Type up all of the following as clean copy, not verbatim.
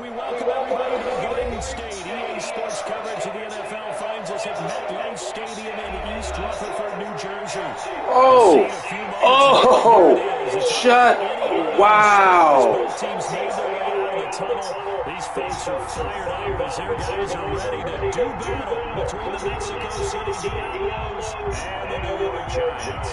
We welcome everybody to the Garden State. EA Sports coverage of the NFL finds us at MetLife Stadium in East Rutherford, New Jersey. Shut. Wow. Both teams made their way out of the tunnel. These folks are fired up as their guys are ready to do battle between the Mexico City Diablos and the New York Giants.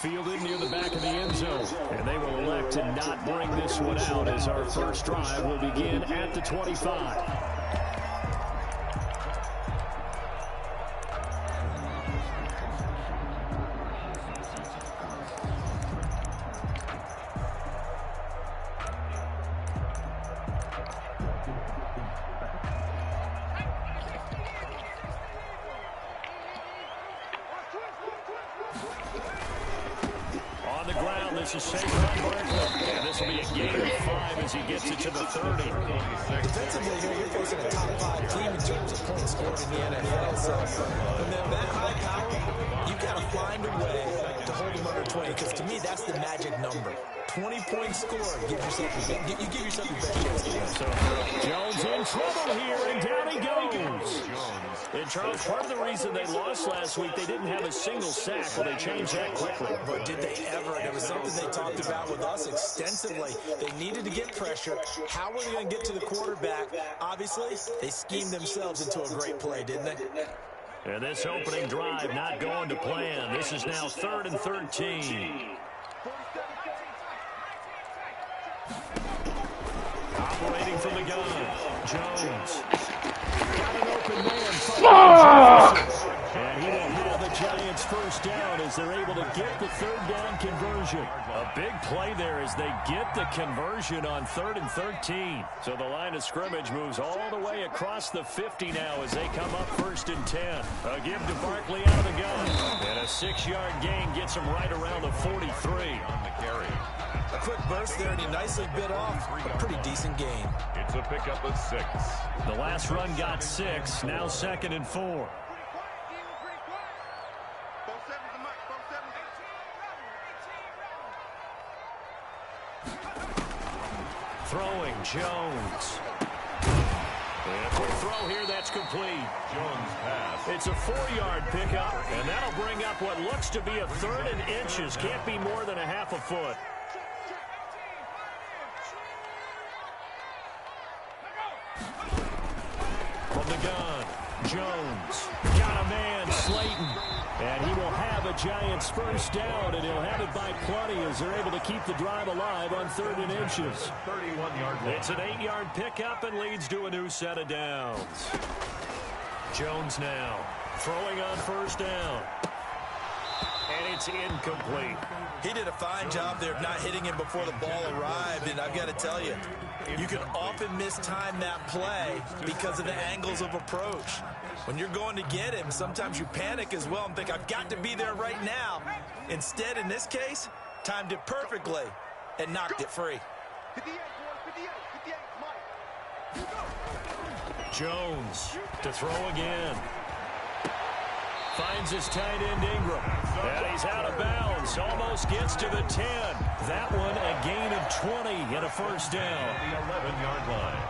Fielded near the back of the end zone, and they will elect to not bring this one out as our first drive will begin at the 25. This is safe on Barkley. And this will be a gain of 5 as he gets it to the 30. Defensively, you're facing a top 5 team in terms of points scored in the NFL. So when they're that high power, you've got to find a way to hold them under 20. Because to me, that's the magic number. 20-point score. You give yourself your best chance to win. So Jones in trouble here, and down he goes. And Charles, part of the reason they lost last week, they didn't have a single sack. Well, they changed that quickly. But did they ever? There was something they talked about with us extensively. They needed to get pressure. How were they going to get to the quarterback? Obviously, they schemed themselves into a great play, didn't they? And this opening drive not going to plan. This is now 3rd and 13. Operating from the gun, Jones. Got an open man. And he will have the Giants first down as they're able to get the 3rd down conversion. A big play there as they get the conversion on 3rd and 13. So the line of scrimmage moves all the way across the 50 now as they come up 1st and 10. A give to Barkley out of the gun. And a 6-yard gain gets him right around the 43 on the carry. A quick burst there, and he nicely bit off a pretty decent gain. It's a pickup of 6. The last run got 6, now 2nd and 4. Throwing, Jones. And a quick throw here, that's complete. Jones pass. It's a 4-yard pickup, and that'll bring up what looks to be a 3rd and inches. Can't be more than a half a foot. From the gun, Jones. Got a man, Slayton. And he will have a Giants first down, and he'll have it by plenty as they're able to keep the drive alive on 3rd and inches. 31-yard line. It's an 8-yard pickup and leads to a new set of downs. Jones now throwing on first down. And it's incomplete. He did a fine job there of not hitting him before the ball arrived, and I've got to tell you, you can often mistime that play because of the angles of approach. When you're going to get him, sometimes you panic as well and think, I've got to be there right now. Instead, in this case, timed it perfectly and knocked it free. Jones to throw again. Finds his tight end Ingram. And he's out of bounds. Almost gets to the 10. That one a gain of 20 and a first down. The 11-yard line.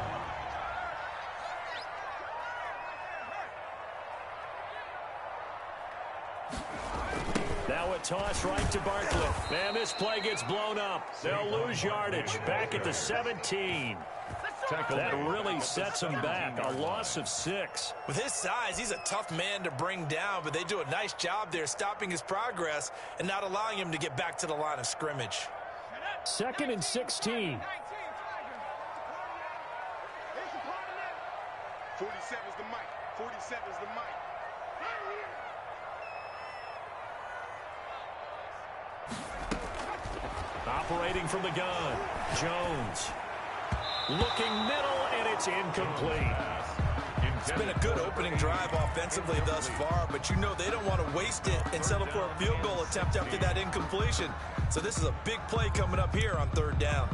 Now a toss right to Barkley. And this play gets blown up. They'll lose yardage. Back at the 17. That really sets him back. A loss of 6. With his size, he's a tough man to bring down, but they do a nice job there stopping his progress and not allowing him to get back to the line of scrimmage. 2nd and 16. 47's the mic. 47's the mic. Operating from the gun. Jones. Looking middle, and it's incomplete. It's been a good opening drive offensively thus far, but you know they don't want to waste it and settle for a field goal attempt after that incompletion. So this is a big play coming up here on 3rd down.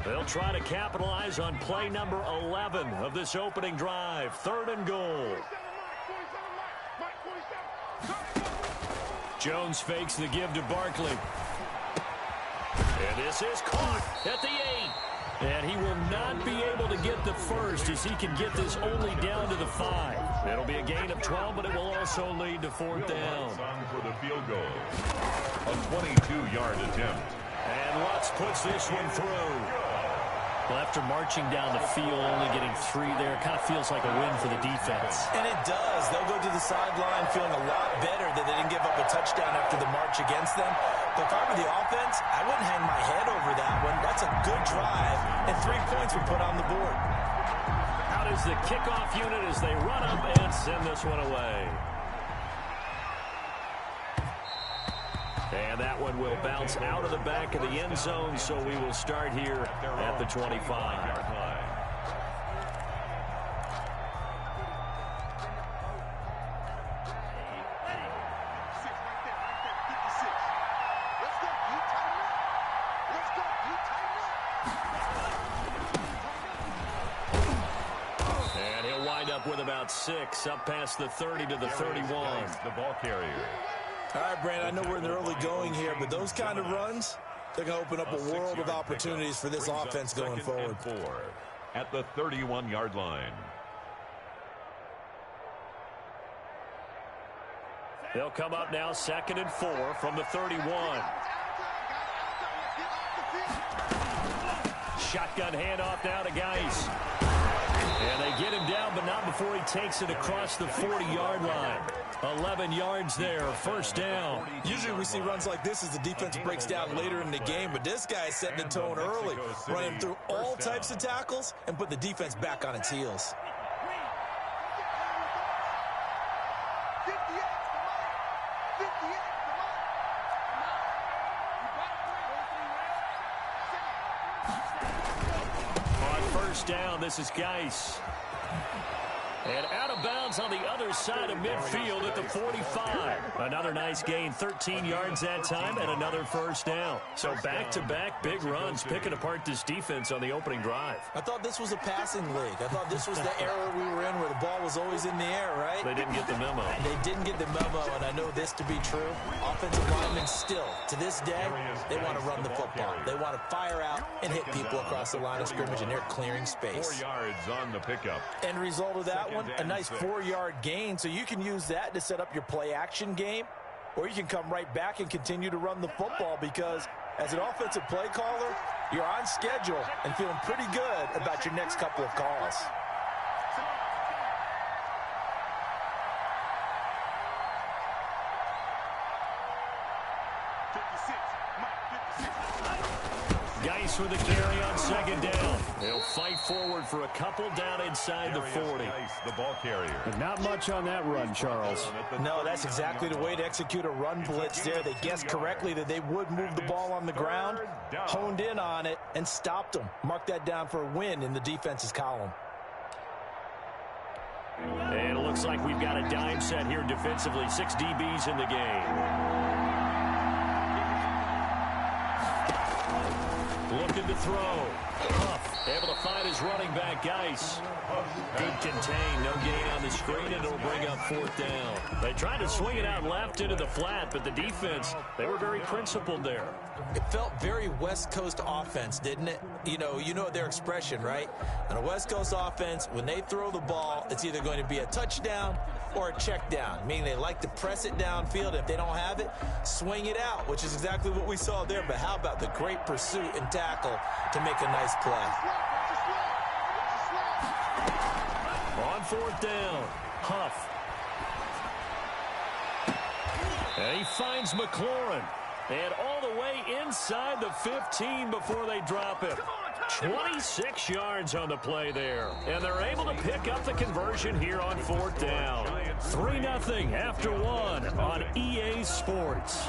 They'll try to capitalize on play number 11 of this opening drive. 3rd and goal. Jones fakes the give to Barkley. And this is caught at the 8. And he will not be able to get the first as he can get this only down to the 5. It'll be a gain of 12, but it will also lead to 4th down. For the field goal. A 22-yard attempt. And Lutz puts this one through. Well, after marching down the field, only getting 3 there, it kind of feels like a win for the defense. And it does. They'll go to the sideline feeling a lot better that they didn't give up a touchdown after the march against them. But if I were the offense, I wouldn't hang my head over that one. That's a good drive, and 3 points were put on the board. Out is the kickoff unit as they run up and send this one away. And that one will bounce out of the back of the end zone, so we will start here at the 25. And he'll wind up with about 6, up past the 30 to the 31. The ball carrier. All right, Brandon, I know we're in the early going here, but those kind of runs, they're going to open up a world of opportunities for this offense going forward. 4 at the 31-yard line. They'll come up now 2nd and 4 from the 31. Shotgun handoff now to Geis. And they get him down, but not before he takes it across the 40-yard line. 11 yards there, 1st down. Usually we see runs like this as the defense breaks down later in the game, but this guy is setting the tone early, running through all types of tackles and put the defense back on its heels. On 1st down, this is Geis. And out of bounds on the other side of midfield at the 45. Another nice gain, 13 yards that time, and another 1st down. So back-to-back big runs, picking apart this defense on the opening drive. I thought this was a passing league. I thought this was the era we were in where the ball was always in the air, right? They didn't get the memo. They didn't get the memo, and I know this to be true. Offensive linemen still, to this day, they want to run the football. They want to fire out and hit people across the line of scrimmage, and they're clearing space. 4 yards on the pickup. End result of that one, a nice 4-yard gain, so you can use that to set up your play-action game, or you can come right back and continue to run the football because as an offensive play caller, you're on schedule and feeling pretty good about your next couple of calls. Geis with the carry on second down. He'll fight forward for a couple down inside the 40. The ball carrier. But not much on that run, Charles. No, that's exactly the way to execute a run blitz there. They guessed correctly that they would move the ball on the ground, honed in on it, and stopped them. Mark that down for a win in the defense's column. And it looks like we've got a dime set here defensively. 6 DBs in the game. Looking to throw. Huff, able to find his running back, Geis. Good contain, no gain on the screen, and it'll bring up 4th down. They tried to swing it out left into the flat, but the defense, they were very principled there. It felt very West Coast offense, didn't it? You know their expression, right? On a West Coast offense, when they throw the ball, it's either going to be a touchdown or a check down, meaning they like to press it downfield. If they don't have it, swing it out, which is exactly what we saw there. But how about the great pursuit and tackle to make a nice play? On 4th down, Huff. And he finds McLaurin. And all the way inside the 15 before they drop it. 26 yards on the play there. And they're able to pick up the conversion here on 4th down. 3-0 after 1 on EA Sports.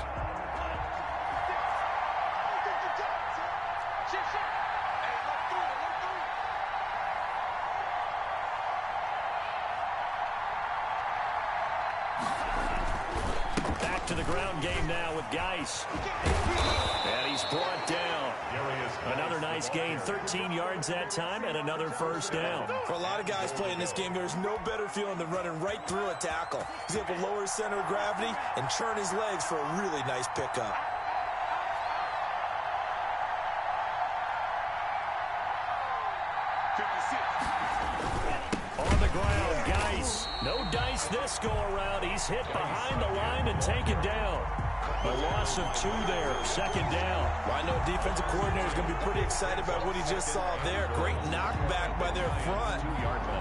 Back to the ground game now with Geis. And he's brought down. Another nice gain, 13 yards that time, and another 1st down. For a lot of guys playing this game, there's no better feeling than running right through a tackle. He's able to lower his center of gravity and churn his legs for a really nice pickup. On the ground, Geis. No dice this go around. He's hit behind the line and taken down. A loss of 2 there, 2nd down. Well, I know a defensive coordinator is going to be pretty excited about what he just saw there. Great knockback by their front.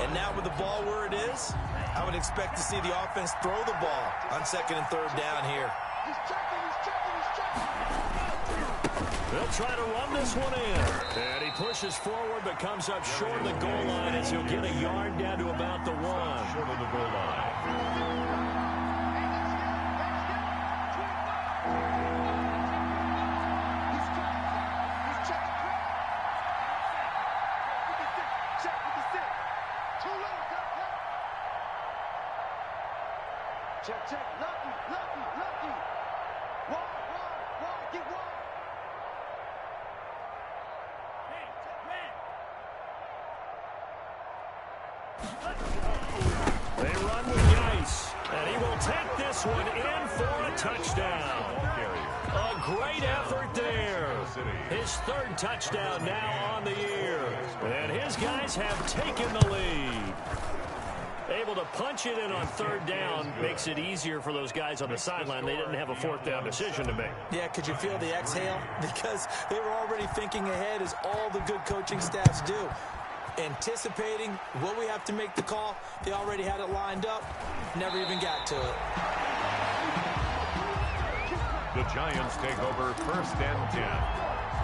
And now with the ball where it is, I would expect to see the offense throw the ball on 2nd and 3rd down here. They'll try to run this one in. And he pushes forward but comes up short of the goal line as he'll get a yard down to about the 1. Short of the goal line. Check. Lucky. Wide, get wide. They run with Geis, and he will take this one in for a touchdown. A great effort there. His 3rd touchdown now on the year. And his guys have taken the lead. Able to punch it in on 3rd down makes it easier for those guys on the sideline. They didn't have a 4th down decision to make. Yeah, could you feel the exhale? Because they were already thinking ahead, as all the good coaching staffs do. Anticipating what we have to make the call. They already had it lined up. Never even got to it. The Giants take over 1st and 10.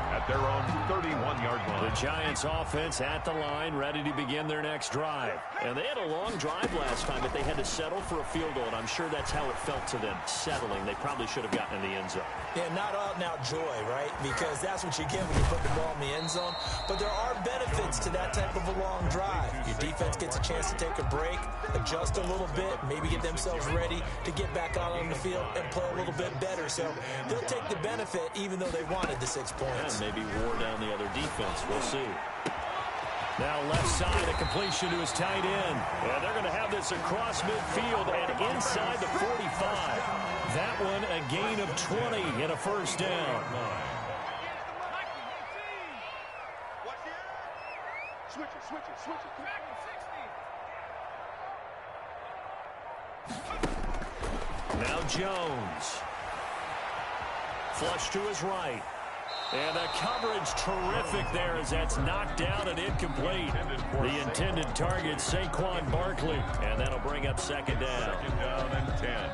At their own 31-yard line. The Giants offense at the line, ready to begin their next drive. And they had a long drive last time, but they had to settle for a field goal, and I'm sure that's how it felt to them, settling. They probably should have gotten in the end zone. Yeah, not out and out joy, right? Because that's what you get when you put the ball in the end zone. But there are benefits to that type of a long drive. Your defense gets a chance to take a break, adjust a little bit, maybe get themselves ready to get back out on the field and play a little bit better. So they'll take the benefit even though they wanted the 6 points. Maybe wore down the other defense. We'll see. Now left side, a completion to his tight end. And they're going to have this across midfield and inside the 45. That one a gain of 20 and a 1st down. Switch it. Now Jones. Flush to his right. And the coverage terrific there as that's knocked down and incomplete. The intended target, Saquon Barkley. And that'll bring up 2nd down. 2nd down and 10.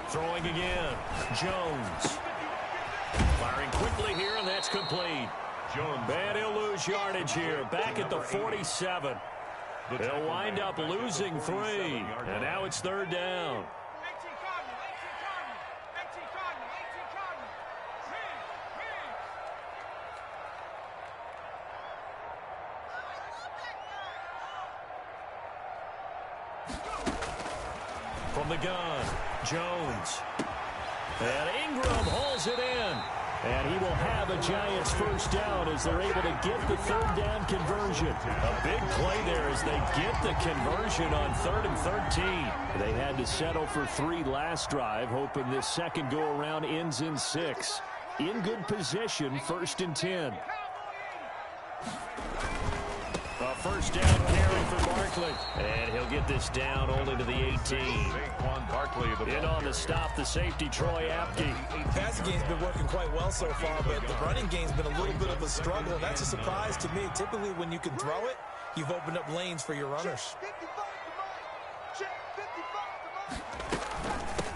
Throwing again. Jones. Firing quickly here, and that's complete. Jones. And he'll lose yardage here. Back at the 47. They'll wind up losing 3. And now it's third down. From the gun, Jones. And Ingram hauls it in. And he will have a Giants first down as they're able to get the third down conversion. A big play there as they get the conversion on 3rd and 13. They had to settle for 3 last drive, hoping this second go-around ends in 6. In good position, 1st and 10. A first down carry for Barkley. And he'll get this down only to the 18. Saquon Barkley. In on the stop, the safety, Troy Apke. Passing game's been working quite well so far, but the running game's been a little bit of a struggle, and that's a surprise to me. Typically, when you can throw it, you've opened up lanes for your runners.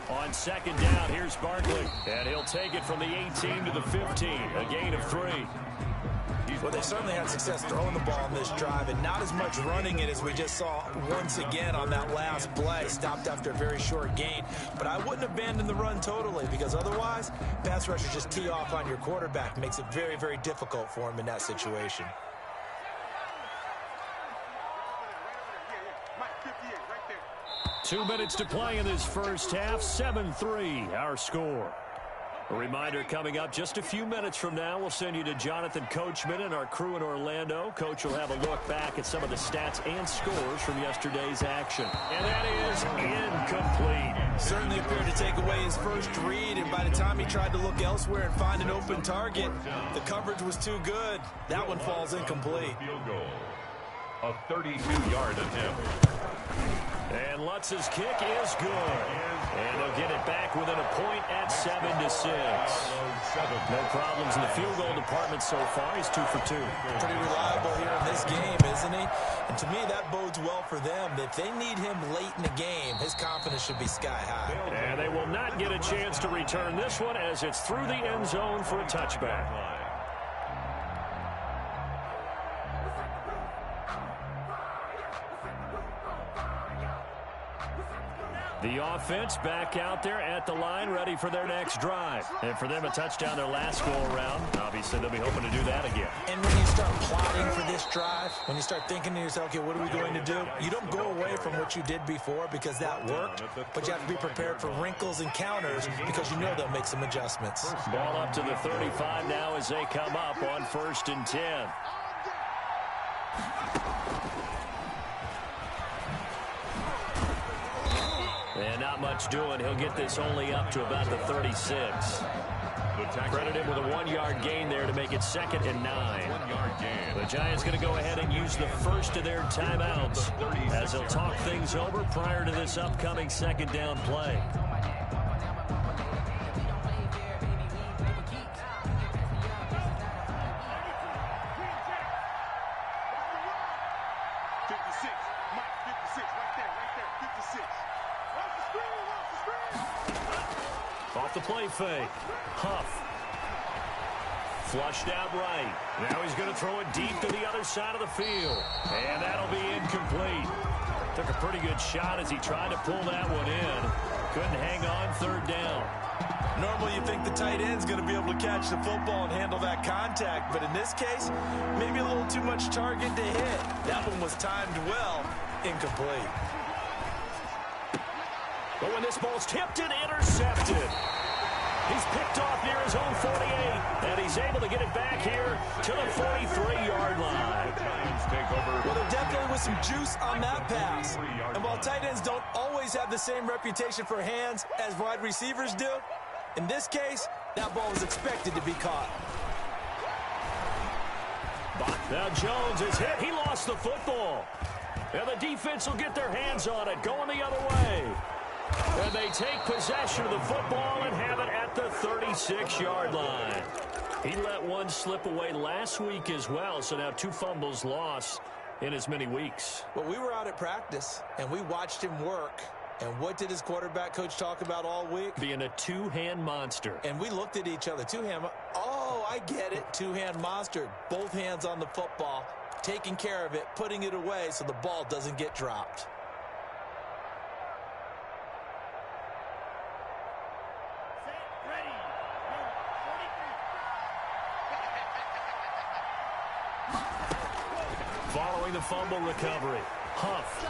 On second down, here's Barkley. And he'll take it from the 18 to the 15. A gain of 3. Well, they certainly had success throwing the ball on this drive, and not as much running it as we just saw once again on that last play. Stopped after a very short gain. But I wouldn't abandon the run totally, because otherwise, pass rushers just tee off on your quarterback. Makes it very, very difficult for him in that situation. Right 2 minutes to play in this first half. 7-3, our score. A reminder coming up just a few minutes from now. We'll send you to Jonathan Coachman and our crew in Orlando. Coach will have a look back at some of the stats and scores from yesterday's action. And that is incomplete. Certainly appeared to take away his first read, and by the time he tried to look elsewhere and find an open target, the coverage was too good. That one falls incomplete. Field goal. A 32-yard attempt. And Lutz's kick is good. And they'll get it back within a point at 7-6. No problems in the field goal department so far. He's 2 for 2. Pretty reliable here in this game, isn't he? And to me, that bodes well for them. If they need him late in the game, his confidence should be sky high. And they will not get a chance to return this one as it's through the end zone for a touchback. The offense back out there at the line, ready for their next drive. And for them, a touchdown their last go-around. Obviously, they'll be hoping to do that again. And when you start plotting for this drive, when you start thinking to yourself, okay, what are we going to do? You don't go away from what you did before because that worked, but you have to be prepared for wrinkles and counters because you know they'll make some adjustments. Ball up to the 35 now as they come up on 1st and 10. And not much doing. He'll get this only up to about the 36. Credit him with a 1-yard gain there to make it 2nd and 9. 1-yard gain. The Giants going to go ahead and use the first of their timeouts as they'll talk things over prior to this upcoming 2nd down play. Off the play fake. Huff. Flushed out right. Now he's going to throw it deep to the other side of the field. And that'll be incomplete. Took a pretty good shot as he tried to pull that one in. Couldn't hang on 3rd down. Normally you think the tight end's going to be able to catch the football and handle that contact, but in this case, maybe a little too much target to hit. That one was timed well. Incomplete. But when this ball's tipped and intercepted, he's picked off near his own 48, and he's able to get it back here to the 43-yard line. Well, there definitely was some juice on that pass. And while tight ends don't always have the same reputation for hands as wide receivers do, in this case, that ball was expected to be caught. Now Jones is hit. He lost the football. And the defense will get their hands on it, going the other way. And they take possession of the football and have it at the 36-yard line. He let one slip away last week as well, so now 2 fumbles lost in as many weeks. Well, we were out at practice, and we watched him work. And what did his quarterback coach talk about all week? Being a two-hand monster. And we looked at each other. Two-hand. Oh, I get it. Two-hand monster. Both hands on the football, taking care of it, putting it away so the ball doesn't get dropped. Following the fumble recovery, Huff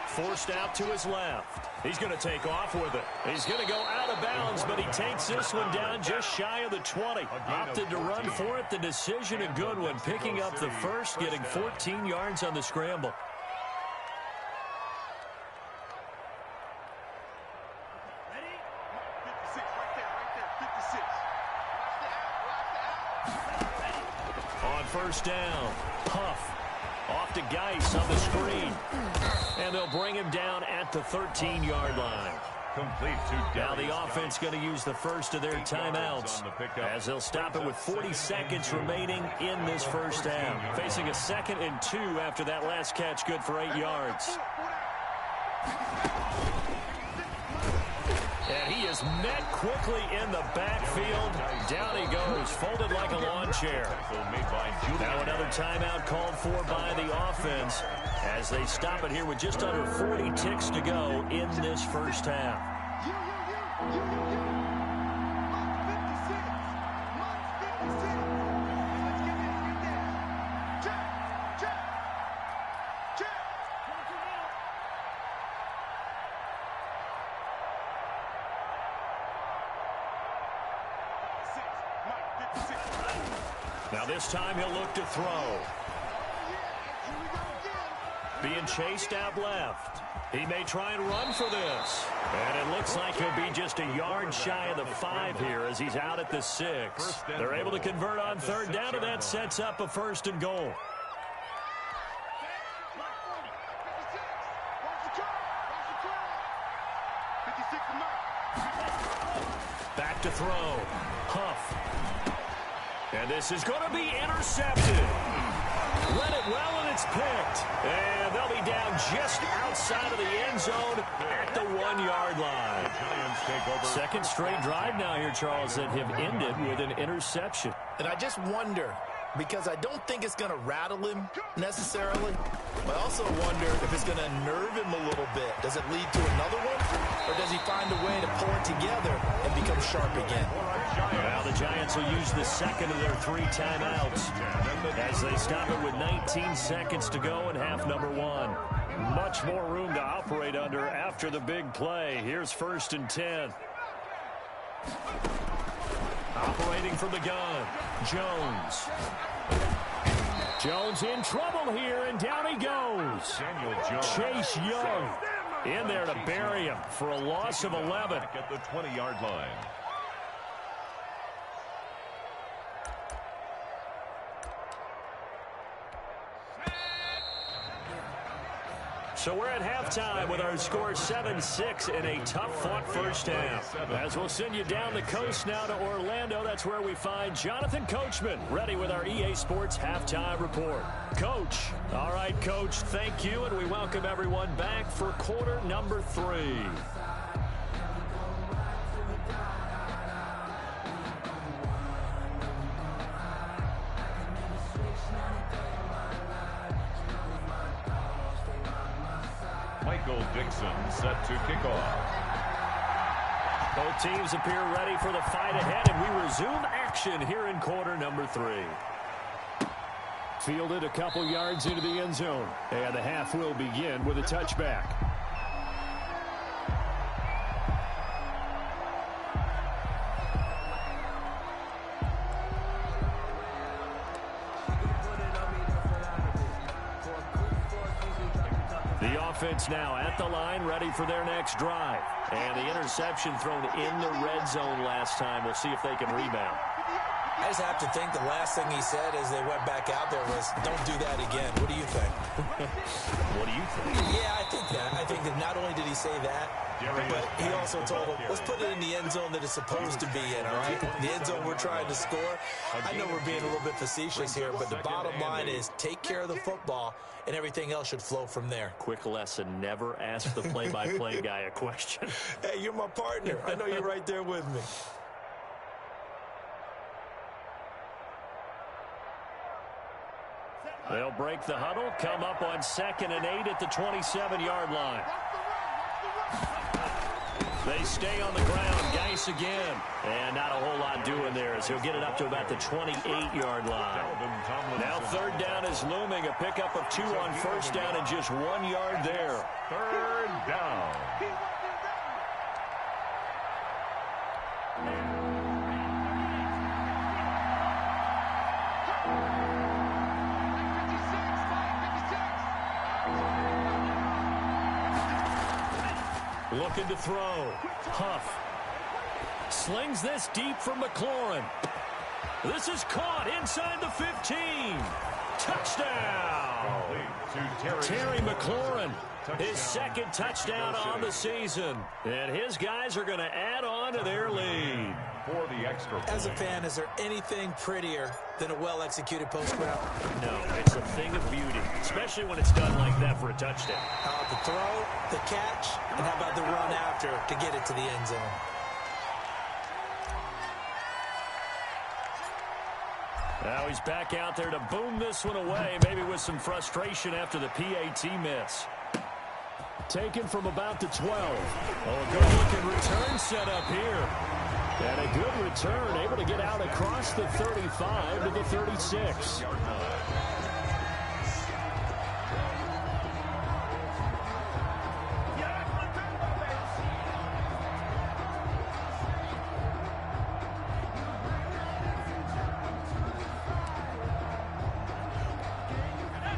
forced out to his left. He's going to take off with it. He's going to go out of bounds, but he takes this one down just shy of the 20. Opted to run for it. The decision a good one. Picking up the first, getting 14 yards on the scramble. Ready? 56, right there, 56. On first down, Huff off to Geis on the screen. And they'll bring him down at the 13-yard line. Complete to Now the offense going to use the first of their timeouts as they'll stop it with 40 seconds remaining in this first half. Facing a 2nd and 2 after that last catch, good for 8 yards. And he is met quickly in the backfield. Down he goes, folded like a lawn chair. Now another timeout called for by the offense as they stop it here with just under 40 ticks to go in this first half. Now this time he'll look to throw. Being chased out left. He may try and run for this. And it looks like he'll be just a yard shy of the 5 here as he's out at the 6. They're able to convert on third down, and that sets up a 1st and goal. Back to throw. Huff. And this is going to be intercepted. Read it well, and it's picked. And they'll be down just outside of the end zone at the 1-yard line. Second straight drive now here, Charles, that have ended with an interception. And I just wonder, because I don't think it's going to rattle him necessarily, but I also wonder if it's going to nerve him a little bit. Does it lead to another one, or does he find a way to pull it together and become sharp again? Now the Giants will use the 2nd of their 3 timeouts as they stop it with 19 seconds to go in half number 1. Much more room to operate under after the big play. Here's 1st and 10. Operating from the gun, Jones. Jones in trouble here, and down he goes. Chase Young in there to bury him for a loss of 11. At the 20-yard line. So we're at halftime with our score 7-6 in a tough-fought first half. As we'll send you down the coast now to Orlando, that's where we find Jonathan Coachman, ready with our EA Sports Halftime Report. Coach. All right, Coach, thank you, and we welcome everyone back for quarter number 3. Dixon set to kick off. Both teams appear ready for the fight ahead, and we resume action here in quarter number 3. Fielded a couple yards into the end zone, and the half will begin with a touchback. Offense now at the line, ready for their next drive. And the interception thrown in the red zone last time. We'll see if they can rebound. I just have to think the last thing he said as they went back out there was, don't do that again. What do you think? What do you think? Yeah, I think that. I think that not only did he say that, But he also told him, let's put it in the end zone that it's supposed to be in, all right? The end zone we're trying to score. I know we're being a little bit facetious here, but the bottom line is take care of the football, and everything else should flow from there. Quick lesson, never ask the play-by-play guy a question. Hey, you're my partner. I know you're right there with me. They'll break the huddle, come up on 2nd and 8 at the 27-yard line. They stay on the ground. Geis again. And not a whole lot doing there as he'll get it up to about the 28-yard line. Now 3rd down is looming. A pickup of 2 on 1st down and just 1 yard there. 3rd down. Looking to throw. Huff. Slings this deep for McLaurin. This is caught inside the 15. Touchdown. Terry McLaurin. His 2nd touchdown on the season. And his guys are going to add on to their lead. For the extra point. As a fan, is there anything prettier than a well-executed post route? No, it's a thing of beauty, especially when it's done like that for a touchdown. The throw, the catch, and how about the run after to get it to the end zone? Now he's back out there to boom this one away, maybe with some frustration after the PAT miss. Taken from about the 12. Oh, a good-looking return set up here. And a good return, able to get out across the 35 to the 36.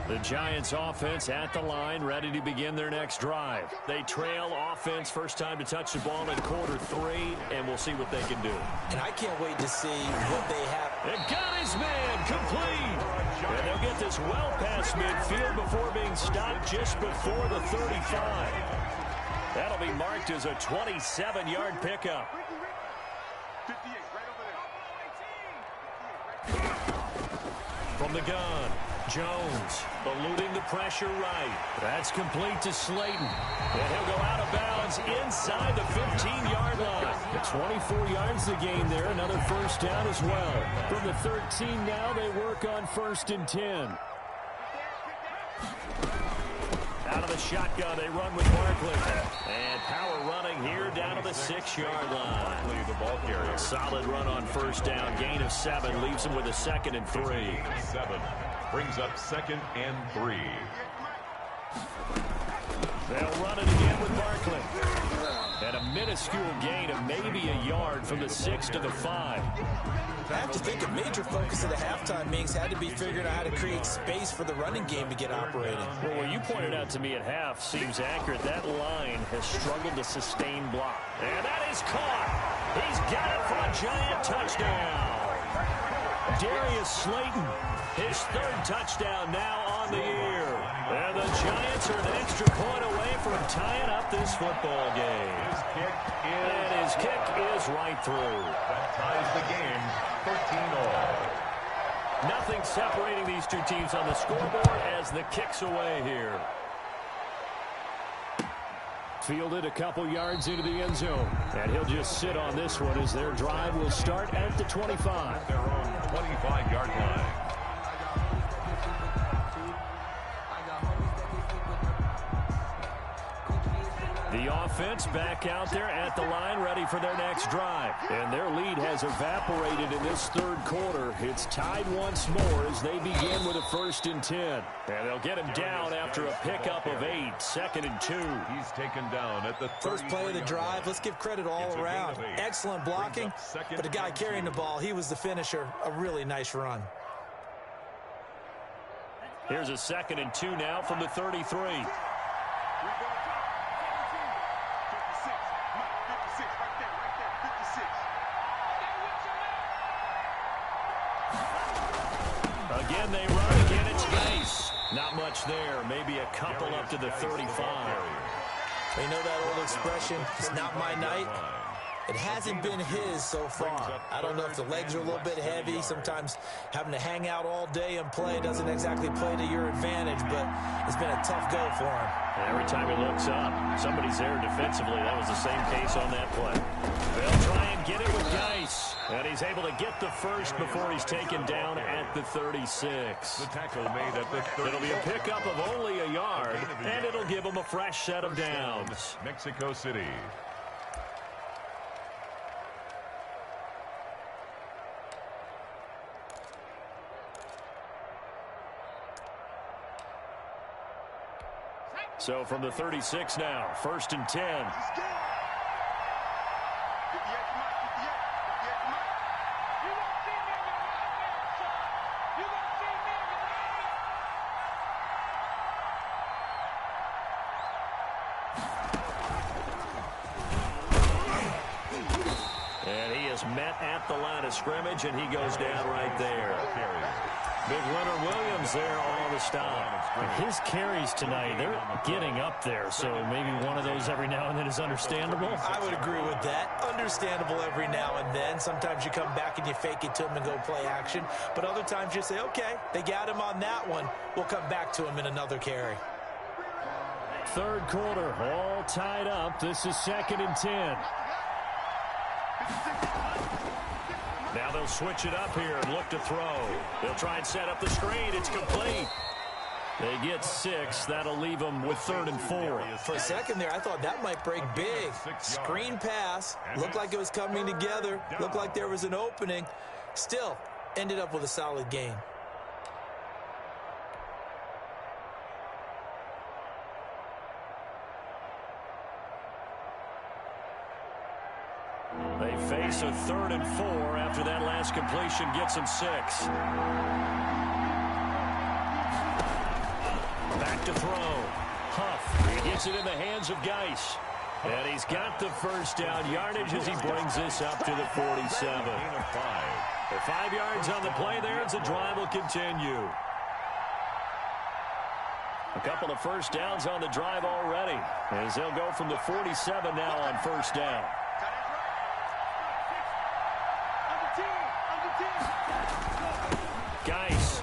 The Giants offense at the line, ready to begin their next drive. They trail offense, first time to touch the ball in quarter 3, and we'll see what they can do. And I can't wait to see what they have. And got his man complete. And they'll get this well past midfield before being stopped just before the 35. That'll be marked as a 27-yard pickup. 58, right over there. From the gun, Jones eluding the pressure right. That's complete to Slayton. And he'll go out of bounds inside the 15-yard line. 24 yards the gain there. Another first down as well. From the 13 now, they work on 1st and 10. Out of the shotgun, they run with Barkley. And power running here down to the 6-yard line. The ball carrier. Solid run on first down. Gain of 7 leaves him with a 2nd and 3. 7 brings up 2nd and 3. They'll run it again with Barkley. And a minuscule gain of maybe a yard from the 6 to the 5. I have to think a major focus of the halftime meetings had to be figuring out how to create space for the running game to get operating. Well, what you pointed out to me at half seems accurate. That line has struggled to sustain block. And that is caught. He's got it for a Giant touchdown. Darius Slayton, his 3rd touchdown now on the year. And the Giants are an extra point away from tying up this football game. And his kick is right through. That ties the game 13-all. Nothing separating these two teams on the scoreboard as the kick's away here. Fielded a couple yards into the end zone. And he'll just sit on this one as their drive will start at the 25. Their own 25-yard line. The offense back out there at the line, ready for their next drive. And their lead has evaporated in this 3rd quarter. It's tied once more as they begin with a 1st and 10. And they'll get him down after a pickup of 8, 2nd and 2. He's taken down at the First play of the drive, let's give credit all around. Excellent blocking, but the guy carrying the ball, he was the finisher. A really nice run. Here's a 2nd and 2 now from the 33. Again, they run. Again, it's Geis. Not much there. Maybe a couple up to the 35. You know that old expression, it's not my night? It hasn't been his so far. I don't know if the legs are a little bit heavy. Sometimes having to hang out all day and play doesn't exactly play to your advantage, but it's been a tough go for him. And every time he looks up, somebody's there defensively. That was the same case on that play. They'll try and get it with Geis. And he's able to get the first before he's taken down at the 36. The tackle made at the 30. It'll be a pickup of only a yard, and it'll give him a fresh set of downs. Mexico City. So from the 36 now, 1st and 10. And he is met at the line of scrimmage, and he goes down right there. Big runner Williams there on the stop. His carries tonight, they're getting up there, so maybe one of those every now and then is understandable. I would agree with that. Understandable every now and then. Sometimes you come back and you fake it to him and go play action. But other times you say, okay, they got him on that one. We'll come back to him in another carry. Third quarter, all tied up. This is 2nd and 10. Now they'll switch it up here and look to throw. They'll try and set up the screen. It's complete. They get 6. That'll leave them with 3rd and 4. For a second there, I thought that might break big. Screen pass. Looked like it was coming together. Looked like there was an opening. Still, ended up with a solid gain. They face a 3rd and 4 after that last completion gets them 6. Back to throw. Huff. He gets it in the hands of Geis. And he's got the first down yardage as he brings this up to the 47. The 5 yards on the play there as the drive will continue. A couple of first downs on the drive already, as they'll go from the 47 now on first down. Geis.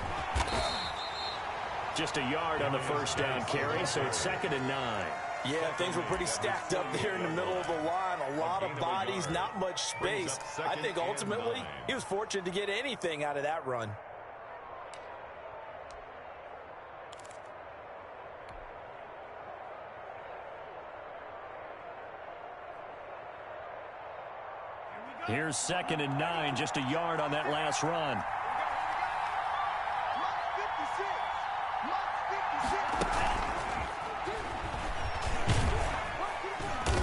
Just a yard on the first down carry, so it's 2nd and 9. Yeah, things were pretty stacked up there in the middle of the line. A lot of bodies, not much space. I think ultimately he was fortunate to get anything out of that run. Here's 2nd and 9, just a yard on that last run.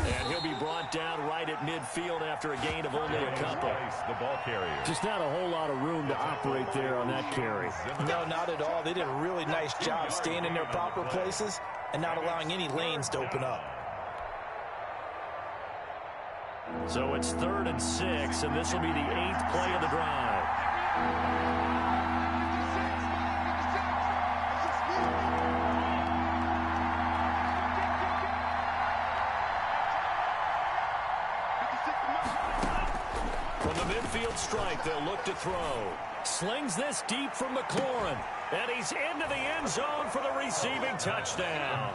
And he'll be brought down right at midfield after a gain of only a couple. The ball carrier. Just not a whole lot of room to operate there on that carry. No, not at all. They did a really nice job staying in their proper places and not allowing any lanes to open up. So it's 3rd and 6, and this will be the 8th play of the drive. From the midfield strike, they'll look to throw. Slings this deep from McLaurin. And he's into the end zone for the receiving touchdown.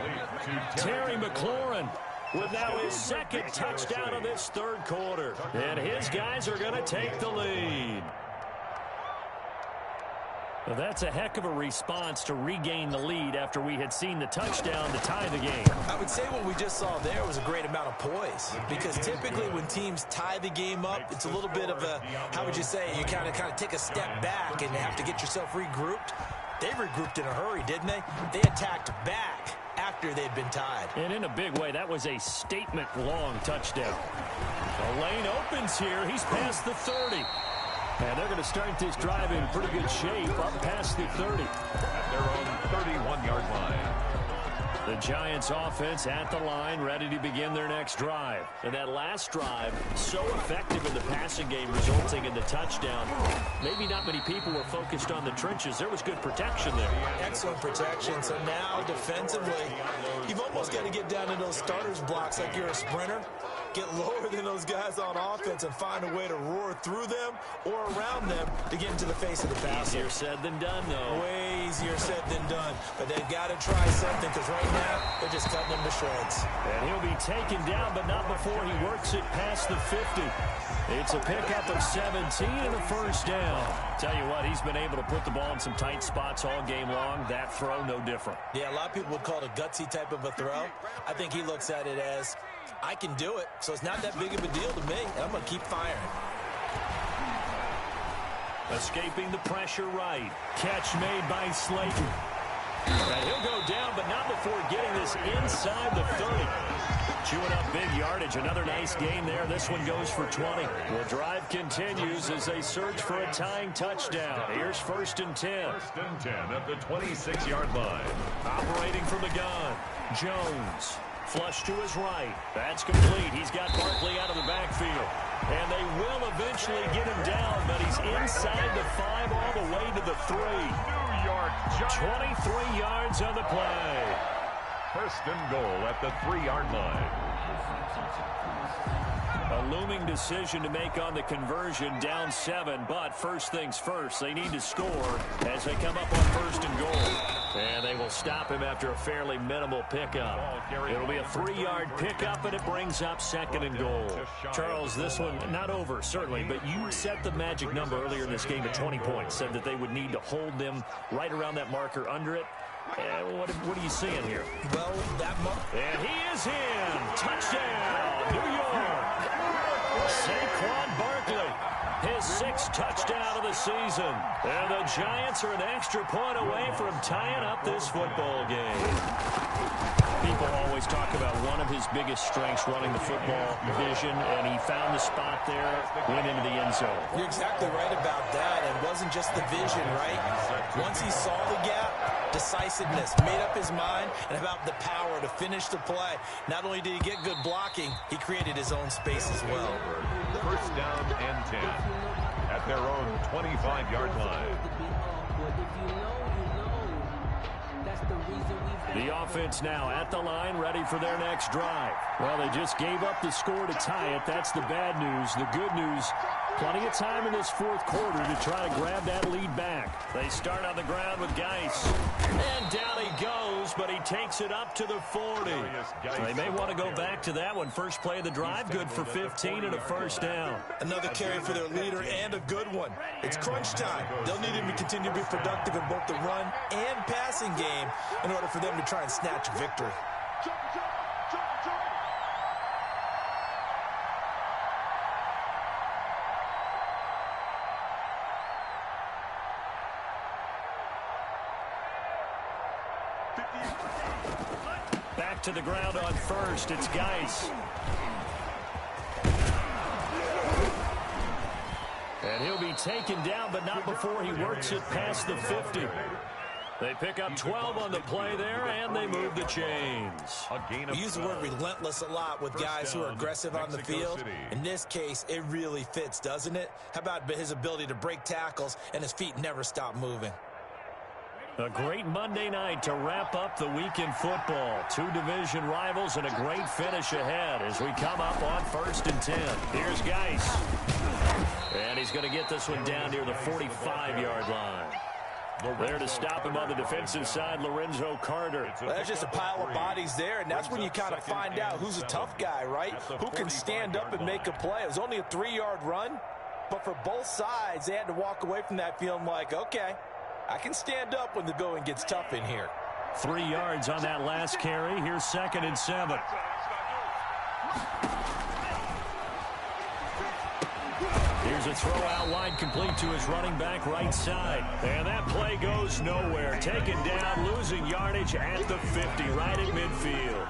Terry McLaurin with now his 2nd touchdown of this 3rd quarter. And his guys are going to take the lead. Well, that's a heck of a response to regain the lead after we had seen the touchdown to tie the game. I would say what we just saw there was a great amount of poise, because typically when teams tie the game up, it's a little bit of a, how would you say, you kind of take a step back and have to get yourself regrouped. They regrouped in a hurry, didn't they? They attacked back after they'd been tied. And in a big way, that was a statement-long touchdown. The lane opens here. He's past the 30. And they're going to start this drive in pretty good shape up past the 30. At their own 31-yard line. The Giants offense at the line, ready to begin their next drive. And that last drive, so effective in the passing game, resulting in the touchdown. Maybe not many people were focused on the trenches. There was good protection there. Excellent protection. So now defensively, you've almost got to get down to those starters blocks like you're a sprinter. Get lower than those guys on offense and find a way to roar through them or around them to get into the face of the passer. Easier said than done, though. Way easier said than done. But they've got to try something because right now they're just cutting them to shreds. And he'll be taken down, but not before he works it past the 50. It's a pickup of 17 and a first down. Tell you what, he's been able to put the ball in some tight spots all game long. That throw, no different. Yeah, a lot of people would call it a gutsy type of a throw. I think he looks at it as, I can do it, so it's not that big of a deal to me, and I'm going to keep firing. Escaping the pressure right. Catch made by Slayton. And he'll go down, but not before getting this inside the 30. Chewing up big yardage. Another nice gain there. This one goes for 20. The drive continues as they search for a tying touchdown. Here's 1st and 10. 1st and 10 at the 26-yard line. Operating from the gun. Jones. Flush to his right. That's complete. He's got Barkley out of the backfield. And they will eventually get him down, but he's inside the 5 all the way to the 3. New York Giants. 23 yards on the play. 1st and goal at the 3-yard line. A looming decision to make on the conversion, down 7, but first things first, they need to score as they come up on 1st and goal. And they will stop him after a fairly minimal pickup. It'll be a 3-yard pickup, and it brings up 2nd and goal. Charles, this one not over, certainly, but you set the magic number earlier in this game at 20 points, said that they would need to hold them right around that marker under it. What are you seeing here? Well, and he is in. Touchdown, New York. Saquon Barkley, his 6th touchdown of the season. And the Giants are an extra point away from tying up this football game. People always talk about one of his biggest strengths running the football, vision, and he found the spot there, went into the end zone. You're exactly right about that. It wasn't just the vision, right? Once he saw the gap, decisiveness, made up his mind, and about the power to finish the play. Not only did he get good blocking, he created his own space as well. 1st down and 10 at their own 25-yard line. The offense now at the line, ready for their next drive. Well, they just gave up the score to tie it. That's the bad news. The good news, plenty of time in this 4th quarter to try to grab that lead back. They start on the ground with Geis. And down he goes, but he takes it up to the 40. They may want to go back to that one. First play of the drive, good for 15 and a first down. Another carry for their leader and a good one. It's crunch time. They'll need him to continue to be productive in both the run and passing game in order for them to try and snatch a victory. Back to the ground on 1st. It's Geis. And he'll be taken down, but not before he works it past the 50. They pick up 12 on the play there, and they move the chains. We use the word relentless a lot with guys who are aggressive on the field. In this case, it really fits, doesn't it? How about his ability to break tackles and his feet never stop moving? A great Monday night to wrap up the week in football. 2 division rivals and a great finish ahead as we come up on 1st and 10. Here's Geis. And he's going to get this one down near the 45-yard line. There to stop him on the defensive side, Lorenzo Carter. Well, there's just a pile of bodies there, and that's when you kind of find out who's a tough guy, right? Who can stand up and make a play. It was only a 3-yard run, but for both sides, they had to walk away from that feeling like, okay, I can stand up when the going gets tough in here. 3 yards on that last carry. Here's 2nd and 7. Here's a throw out wide, complete to his running back right side. And that play goes nowhere. Taken down, losing yardage at the 50, right at midfield.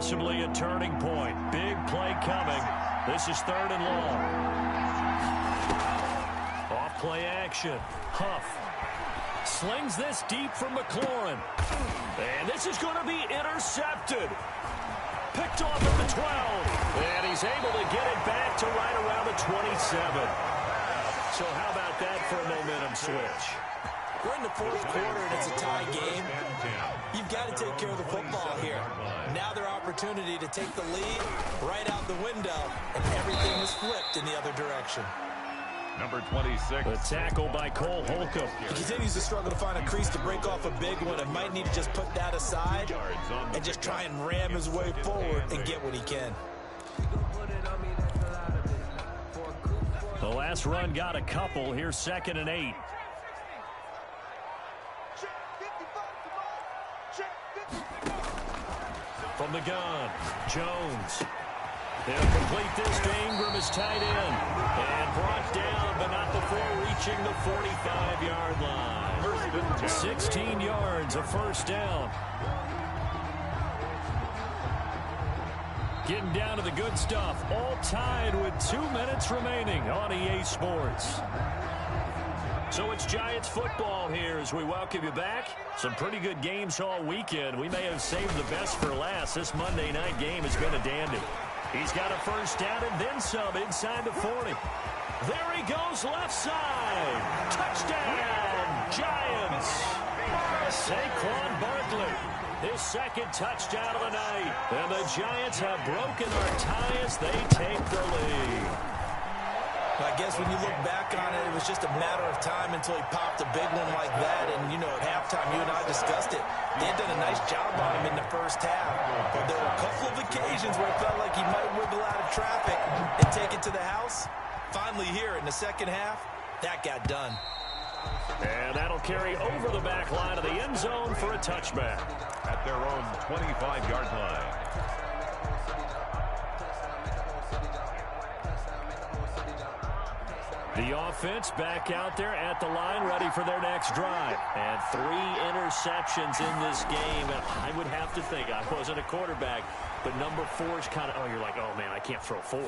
Possibly a turning point. Big play coming. This is 3rd and long. Off play action. Huff slings this deep from McLaurin. And this is going to be intercepted. Picked off at the 12. And he's able to get it back to right around the 27. So how about that for a momentum switch? We're in the 4th quarter, and it's a tie game. You've got to take care of the football here. Now their opportunity to take the lead right out the window, and everything is flipped in the other direction. Number 26. The tackle by Cole Holcomb. He continues to struggle to find a crease to break off a big one, and might need to just put that aside and just try and ram his way forward and get what he can. The last run got a couple. Here's 2nd and 8. From the gun, Jones. They'll complete this to Ingram as tight end. And brought down, but not before reaching the 45-yard line. 16 yards, a first down. Getting down to the good stuff. All tied with 2 minutes remaining on EA Sports. So it's Giants football here as we welcome you back. Some pretty good games all weekend. We may have saved the best for last. This Monday night game has been a dandy. He's got a first down and then some inside the 40. There he goes, left side. Touchdown, Giants. Saquon Barkley, his 2nd touchdown of the night. And the Giants have broken our tie as they take the lead. I guess when you look back on it, it was just a matter of time until he popped a big one like that. And, you know, at halftime, you and I discussed it. They had done a nice job on him in the first half. But there were a couple of occasions where it felt like he might wiggle out of traffic and take it to the house. Finally here in the second half, that got done. And that'll carry over the back line of the end zone for a touchback. At their own 25-yard line. The offense back out there at the line, ready for their next drive. And 3 interceptions in this game. And I would have to think, I wasn't a quarterback, but number 4 is kind of, oh, you're like, oh, man, I can't throw 4.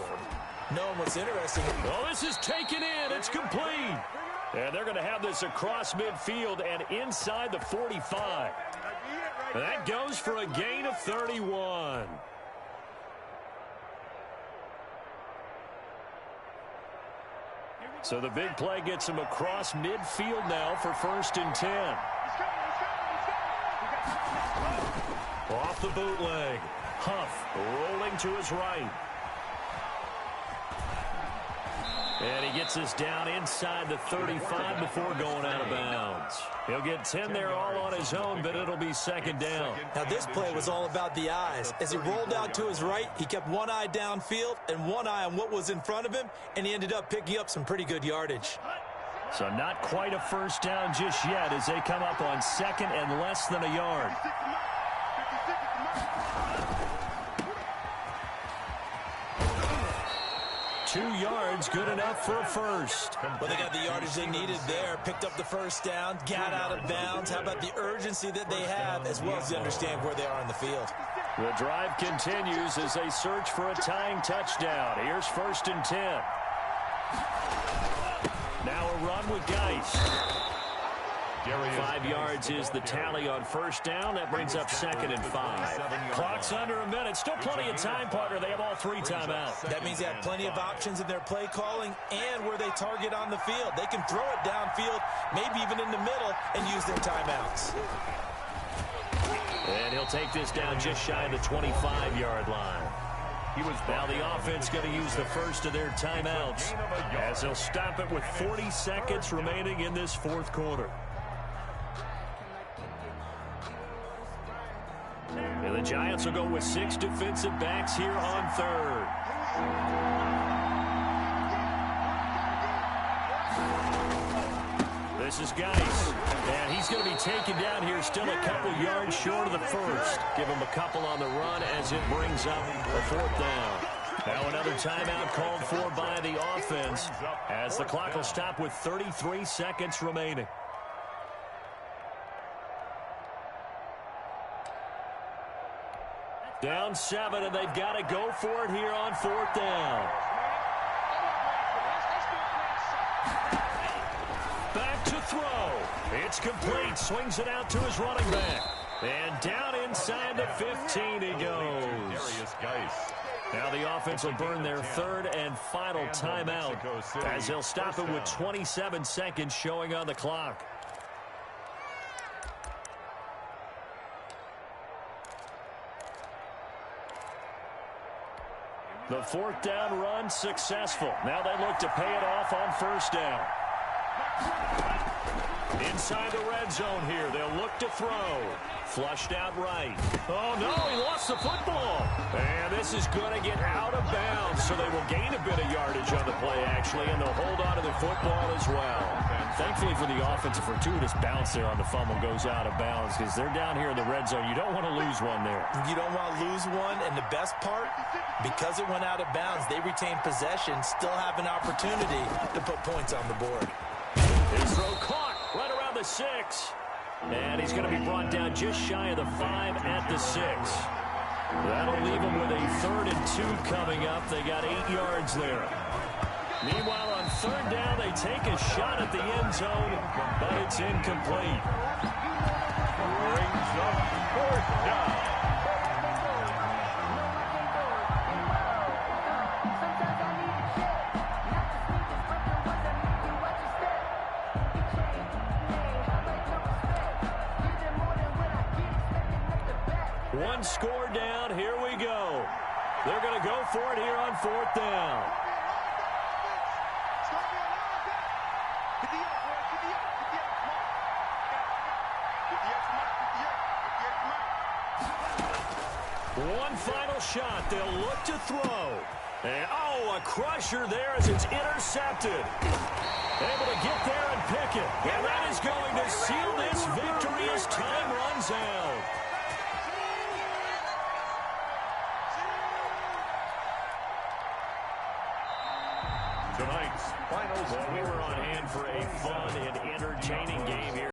No, and what's interesting. Oh, this is taken in. It's complete. And they're going to have this across midfield and inside the 45. And that goes for a gain of 31. So the big play gets him across midfield now for 1st and 10. Off the bootleg. Huff rolling to his right. And he gets us down inside the 35 before going out of bounds. He'll get 10 there all on his own, but it'll be 2nd down. Now this play was all about the eyes. As he rolled out to his right, he kept one eye downfield and one eye on what was in front of him, and he ended up picking up some pretty good yardage. So not quite a first down just yet as they come up on 2nd and less than a yard. Two yards, good enough for a first. Well, they got the yardage they needed there. Picked up the first down, got out of bounds. How about the urgency that they have, as well as they understand where they are in the field? The drive continues as they search for a tying touchdown. Here's 1st and 10. Now a run with Geis. 5 yards is the tally on first down. That brings up 2nd and 5. Clock's under a minute. Still plenty of time, partner. They have all 3 timeouts. That means they have plenty of options in their play calling and where they target on the field. They can throw it downfield, maybe even in the middle, and use their timeouts. And he'll take this down just shy of the 25-yard line. Now the offense going to use the first of their timeouts as they'll stop it with 40 seconds remaining in this 4th quarter. And the Giants will go with 6 defensive backs here on 3rd. This is Geis. And he's going to be taken down here still a couple yards short of the first. Give him a couple on the run as it brings up a 4th down. Now another timeout called for by the offense as the clock will stop with 33 seconds remaining. Down 7, and they've got to go for it here on 4th down. Back to throw. It's complete. Swings it out to his running back. And down inside the 15 he goes. Now the offense will burn their 3rd and final timeout as they'll stop it with 27 seconds showing on the clock. The 4th down run successful. Now they look to pay it off on 1st down. Inside the red zone here. They'll look to throw. Flushed out right. Oh, no, he lost the football. And this is going to get out of bounds, so they will gain a bit of yardage on the play, actually, and they'll hold on to the football as well. Thankfully for the offense, a fortuitous bounce there on the fumble goes out of bounds because they're down here in the red zone. You don't want to lose one there. You don't want to lose one, and the best part, because it went out of bounds, they retain possession, still have an opportunity to put points on the board. His throw caught right around the 6. And he's going to be brought down just shy of the 5 at the 6. That'll leave him with a 3rd and 2 coming up. They got 8 yards there. Meanwhile, on 3rd down, they take a shot at the end zone, but it's incomplete. Brings up 4th down. One score down. Here we go. They're going to go for it here on 4th down. One final shot. They'll look to throw. And, oh, a crusher there as it's intercepted. Able to get there and pick it. And that is going to seal this victory as time runs out. Tonight's final. Well, we were on hand for a fun and entertaining game here.